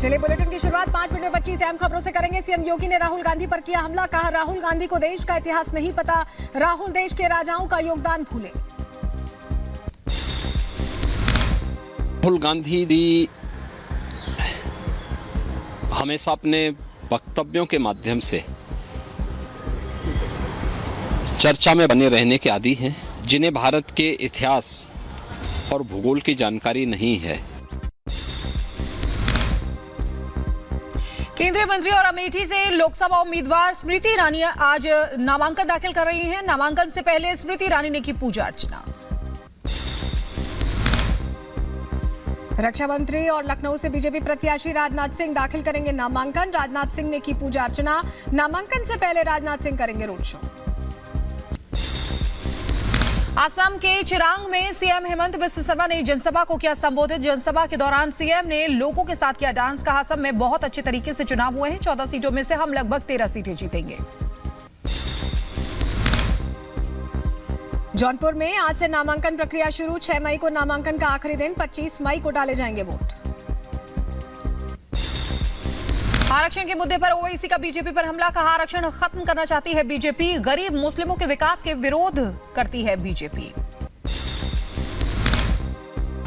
चलिए बुलेटिन की शुरुआत 5 मिनट में 25 अहम खबरों से करेंगे। सीएम योगी ने राहुल गांधी पर किया हमला, कहा राहुल गांधी को देश का इतिहास नहीं पता, राहुल देश के राजाओं का योगदान भूले। राहुल गांधी जी हमेशा अपने वक्तव्यों के माध्यम से चर्चा में बने रहने के आदी हैं, जिन्हें भारत के इतिहास और भूगोल की जानकारी नहीं है। केंद्रीय मंत्री और अमेठी से लोकसभा उम्मीदवार स्मृति ईरानी आज नामांकन दाखिल कर रही हैं। नामांकन से पहले स्मृति ईरानी ने की पूजा अर्चना। रक्षा मंत्री और लखनऊ से बीजेपी प्रत्याशी राजनाथ सिंह दाखिल करेंगे नामांकन। राजनाथ सिंह ने की पूजा अर्चना। नामांकन से पहले राजनाथ सिंह करेंगे रोड शो। असम के चिरांग में सीएम हेमंत बिस्व शर्मा ने जनसभा को किया संबोधित। जनसभा के दौरान सीएम ने लोगों के साथ किया डांस, कहा असम में बहुत अच्छे तरीके से चुनाव हुए हैं, 14 सीटों में से हम लगभग 13 सीटें जीतेंगे। जौनपुर में आज से नामांकन प्रक्रिया शुरू। 6 मई को नामांकन का आखिरी दिन, 25 मई को डाले जाएंगे वोट। आरक्षण के मुद्दे पर ओवैसी का बीजेपी पर हमला, कहा आरक्षण खत्म करना चाहती है बीजेपी, गरीब मुस्लिमों के विकास के विरोध करती है बीजेपी।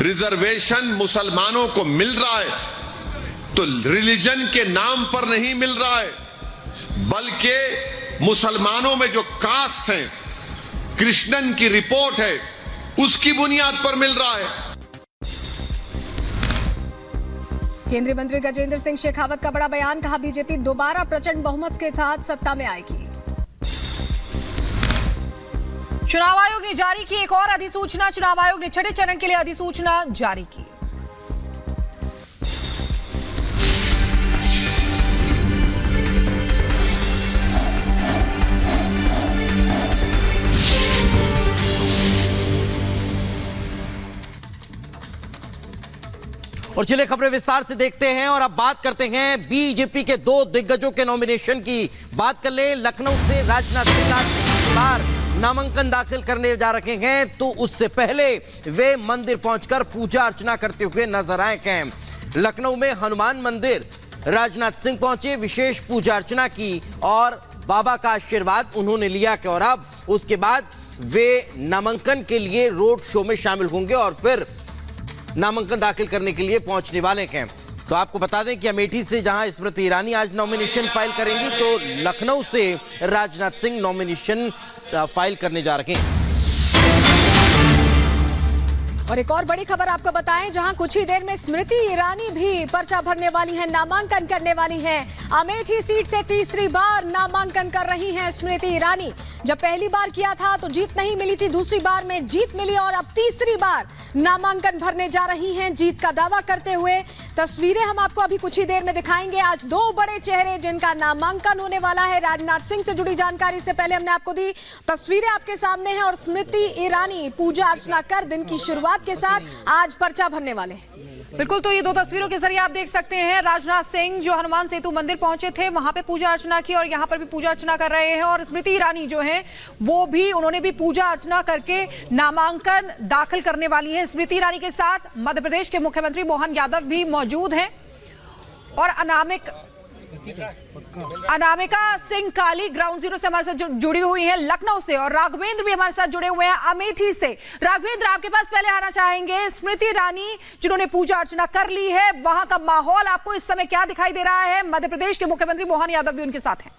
रिजर्वेशन मुसलमानों को मिल रहा है तो रिलीजन के नाम पर नहीं मिल रहा है, बल्कि मुसलमानों में जो कास्ट है, कृष्णन की रिपोर्ट है, उसकी बुनियाद पर मिल रहा है। केंद्रीय मंत्री गजेंद्र सिंह शेखावत का बड़ा बयान, कहा बीजेपी दोबारा प्रचंड बहुमत के साथ सत्ता में आएगी। चुनाव आयोग ने जारी की एक और अधिसूचना। चुनाव आयोग ने छठे चरण के लिए अधिसूचना जारी की। और चलिए खबरें विस्तार से देखते हैं और अब बात करते हैं बीजेपी के 2 दिग्गजों के नॉमिनेशन की। बात कर ले, लखनऊ से राजनाथ सिंह आज नामांकन दाखिल करने जा रहे हैं, तो उससे पहले वे मंदिर पहुंचकर पूजा अर्चना करते हुए नजर आए हैं। लखनऊ में हनुमान मंदिर राजनाथ सिंह पहुंचे, विशेष पूजा अर्चना की और बाबा का आशीर्वाद उन्होंने लिया। और अब उसके बाद वे नामांकन के लिए रोड शो में शामिल होंगे और फिर नामांकन दाखिल करने के लिए पहुंचने वाले हैं। तो आपको बता दें कि अमेठी से जहां स्मृति ईरानी आज नॉमिनेशन फाइल करेंगी, तो लखनऊ से राजनाथ सिंह नॉमिनेशन फाइल करने जा रहे हैं। और एक और बड़ी खबर आपको बताएं, जहां कुछ ही देर में स्मृति ईरानी भी पर्चा भरने वाली हैं, नामांकन करने वाली हैं। अमेठी सीट से तीसरी बार नामांकन कर रही हैं स्मृति ईरानी। जब पहली बार किया था तो जीत नहीं मिली थी, दूसरी बार में जीत मिली और अब तीसरी बार नामांकन भरने जा रही हैं जीत का दावा करते हुए। तस्वीरें हम आपको अभी कुछ ही देर में दिखाएंगे। आज 2 बड़े चेहरे जिनका नामांकन होने वाला है। राजनाथ सिंह से जुड़ी जानकारी से पहले हमने आपको दी, तस्वीरें आपके सामने हैं और स्मृति ईरानी पूजा अर्चना कर दिन की शुरुआत के साथ आज पर्चा भरने वाले हैं। बिल्कुल, तो ये 2 तस्वीरों के जरिए आप देख सकते हैं राजनाथ सिंह जो हनुमान सेतु मंदिर पहुंचे थे, वहां पे पूजा अर्चना की और यहां पर भी पूजा अर्चना कर रहे हैं। और स्मृति ईरानी जो है वो भी, उन्होंने भी पूजा अर्चना करके नामांकन दाखिल करने वाली है। स्मृति ईरानी के साथ मध्य प्रदेश के मुख्यमंत्री मोहन यादव भी मौजूद हैं और अनामिका सिंह काली ग्राउंड जीरो से हमारे साथ जुड़ी हुई है लखनऊ से, और राघवेंद्र भी हमारे साथ जुड़े हुए हैं अमेठी से। राघवेंद्र, आपके पास पहले आना चाहेंगे, स्मृति ईरानी जिन्होंने पूजा अर्चना कर ली है, वहां का माहौल आपको इस समय क्या दिखाई दे रहा है? मध्य प्रदेश के मुख्यमंत्री मोहन यादव भी उनके साथ हैं।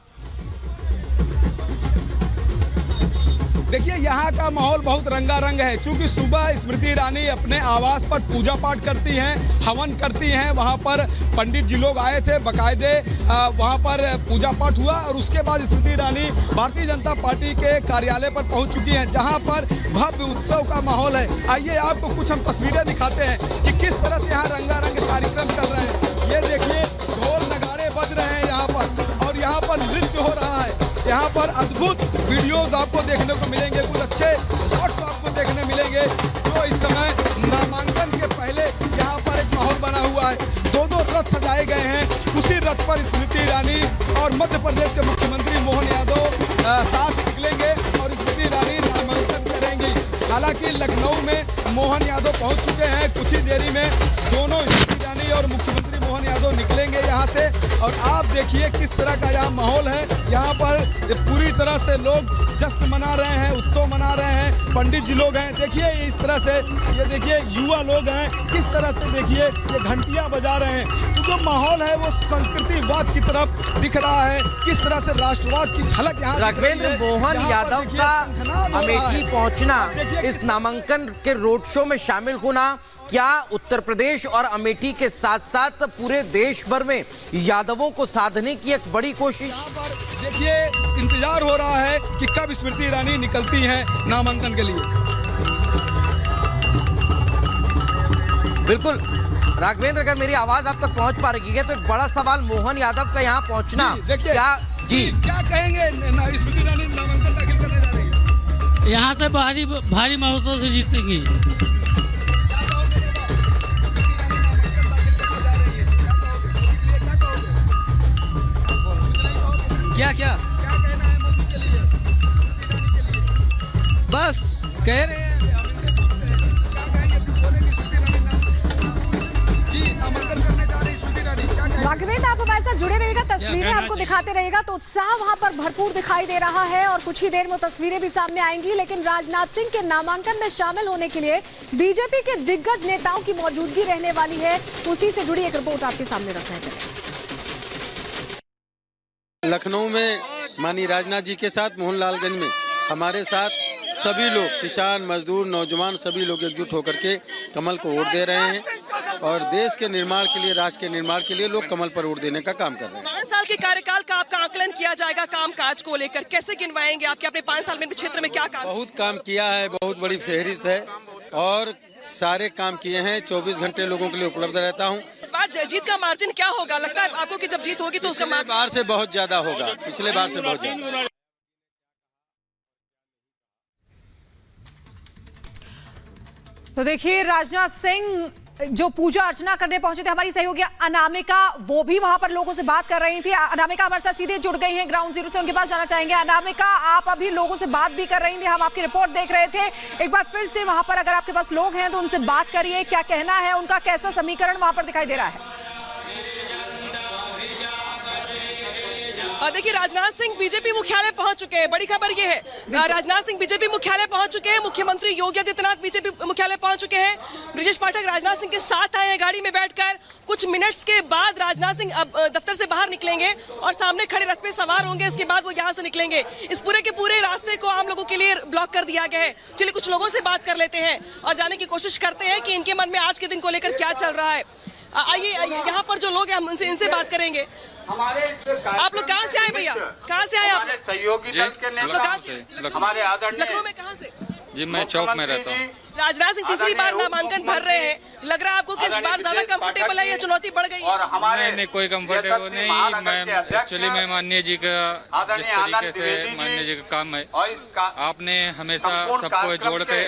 देखिए, यहाँ का माहौल बहुत रंगारंग है, क्योंकि सुबह स्मृति ईरानी अपने आवास पर पूजा पाठ करती हैं, हवन करती हैं। वहाँ पर पंडित जी लोग आए थे, बाकायदे वहाँ पर पूजा पाठ हुआ और उसके बाद स्मृति ईरानी भारतीय जनता पार्टी के कार्यालय पर पहुँच चुकी हैं, जहाँ पर भव्य उत्सव का माहौल है। आइए आपको कुछ हम तस्वीरें दिखाते हैं कि किस तरह से यहाँ रंगारंग कार्यक्रम चल रहे हैं। ये देखिए, ढोल नगाड़े बज रहे हैं यहाँ पर और यहाँ पर नृत्य हो रहा है। यहाँ पर अद्भुत वीडियोस आपको देखने को मिलेंगे, कुछ अच्छे शॉट्स आपको देखने मिलेंगे, जो इस समय नामांकन के पहले यहाँ पर एक माहौल बना हुआ है। 2 रथ सजाए गए हैं, उसी रथ पर स्मृति ईरानी और मध्य प्रदेश के मुख्यमंत्री मोहन यादव साथ निकलेंगे और स्मृति ईरानी नामांकन करेंगी। हालांकि लखनऊ में मोहन यादव पहुंच चुके हैं, कुछ ही देरी में दोनों स्मृति ईरानी और मुख्यमंत्री मोहन यादव निकलेंगे यहाँ से। और आप देखिए किस तरह का यहाँ माहौल है। यहाँ पर पूरी तरह से लोग जश्न मना रहे हैं, उत्सव मना रहे हैं। पंडित जी लोग हैं, देखिए इस तरह से, ये देखिए युवा लोग हैं किस तरह से, देखिए ये घंटियां बजा रहे हैं। तो जो माहौल है वो संस्कृतिवाद की तरफ दिख रहा है, किस तरह से राष्ट्रवाद की झलक यहाँ राघवेंद्र मोहन यादव का अमेठी पहुंचना, इस नामांकन के रोड शो में शामिल होना, क्या उत्तर प्रदेश और अमेठी के साथ साथ पूरे देश भर में यादवों को साधने की एक बड़ी कोशिश? देखिए इंतजार हो रहा है कि कब स्मृति ईरानी निकलती हैं नामांकन के लिए। बिल्कुल राघवेंद्र, अगर मेरी आवाज आप तक पहुंच पा रही है तो एक बड़ा सवाल मोहन यादव का यहाँ पहुंचना, क्या क्या कहेंगे? स्मृति ईरानी नामांकन दाखिल करने जा रही है, यहाँ से भारी महोत्सव से जीतेंगी। क्या कहना है मोदी के लिए, बस कह रहे हैं क्या कहेंगे? बोलेंगे स्मृति ईरानी जी नामांकन करने जा रही है स्मृति ईरानी, क्या कहेंगे? राघवेंद्र, आप हमारे साथ जुड़े रहिएगा, तस्वीरें आपको दिखाते रहेगा तो उत्साह वहां पर भरपूर दिखाई दे रहा है और कुछ ही देर में तस्वीरें भी सामने आएंगी। लेकिन राजनाथ सिंह के नामांकन में शामिल होने के लिए बीजेपी के दिग्गज नेताओं की मौजूदगी रहने वाली है, उसी से जुड़ी एक रिपोर्ट आपके सामने रख रहे हैं। लखनऊ में माननीय राजनाथ जी के साथ, मोहनलालगंज में हमारे साथ सभी लोग, किसान, मजदूर, नौजवान, सभी लोग एकजुट होकर के कमल को वोट दे रहे हैं और देश के निर्माण के लिए, राष्ट्र के निर्माण के लिए लोग कमल पर वोट देने का काम कर रहे हैं। 5 साल के कार्यकाल का आपका आकलन किया जाएगा, काम काज को लेकर कैसे गिनवाएंगे आपके अपने 5 साल में क्षेत्र में क्या काम? बहुत काम किया है, बहुत बड़ी फहरिस्त है और सारे काम किए हैं। 24 घंटे लोगों के लिए उपलब्ध रहता हूं। इस बार जीत का मार्जिन क्या होगा? लगता है आपको कि जब जीत होगी तो उसका मार्जिन बार से बहुत ज्यादा होगा, पिछले बार से बहुत ज्यादा। तो देखिए, राजनाथ सिंह जो पूजा अर्चना करने पहुंचे थे, हमारी सहयोगी अनामिका वो भी वहां पर लोगों से बात कर रही थी। अनामिका हमारे साथ सीधे जुड़ गई हैं ग्राउंड जीरो से, उनके पास जाना चाहेंगे। अनामिका, आप अभी लोगों से बात भी कर रही थी, हम आपकी रिपोर्ट देख रहे थे। एक बार फिर से वहां पर अगर आपके पास लोग हैं तो उनसे बात करिए, क्या कहना है उनका, कैसा समीकरण वहां पर दिखाई दे रहा है? देखिए, राजनाथ सिंह बीजेपी मुख्यालय पहुंच चुके हैं। बड़ी खबर ये है, राजनाथ सिंह बीजेपी मुख्यालय पहुंच चुके हैं। मुख्यमंत्री योगी आदित्यनाथ बीजेपी मुख्यालय पहुंच चुके हैं। ब्रिजेश पाठक राजनाथ सिंह के साथ आए हैं गाड़ी में बैठकर। कुछ मिनट्स के बाद राजनाथ सिंह अब दफ्तर से बाहर निकलेंगे और सामने खड़े रथ पे सवार होंगे। इसके बाद वो यहाँ से निकलेंगे। इस पूरे के पूरे रास्ते को आम लोगों के लिए ब्लॉक कर दिया गया है। चलिए कुछ लोगों से बात कर लेते हैं और जानने की कोशिश करते हैं कि इनके मन में आज के दिन को लेकर क्या चल रहा है। आइए, यहाँ पर जो लोग हैं हम इनसे बात करेंगे। आप लोग कहाँ से आए भैया? कहाँ से आए आप? सहयोगी दल के नेता हमारे आदरणीय लखनऊ में कहाँ से? जी, मैं चौक में रहता हूँ। राजनाथ सिंह तीसरी बार नामांकन भर रहे हैं, लग रहा है आपको कि इस बार ज्यादा कंफर्टेबल है या चुनौती बढ़ गई? नहीं, कोई कंफर्टेबल नहीं। मैं एक्चुअली मैं माननीय जी का जिस तरीके से माननीय जी का काम है, आपने हमेशा सबको जोड़ के,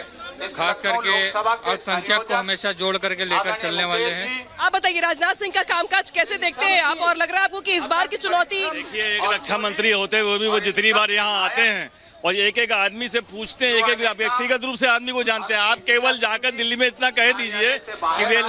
खास करके अल्पसंख्यक को हमेशा जोड़ करके लेकर चलने वाले हैं। आप बताइए, राजनाथ सिंह का कामकाज कैसे देखते हैं आप, और लग रहा है आपको कि इस बार की चुनौती? देखिए, एक रक्षा मंत्री होते हुए भी वो जितनी बार यहाँ आते हैं और एक एक आदमी से पूछते हैं, एक एक व्यक्तिगत रूप से आदमी को जानते हैं। आप केवल जाकर दिल्ली में इतना कह दीजिए कि वे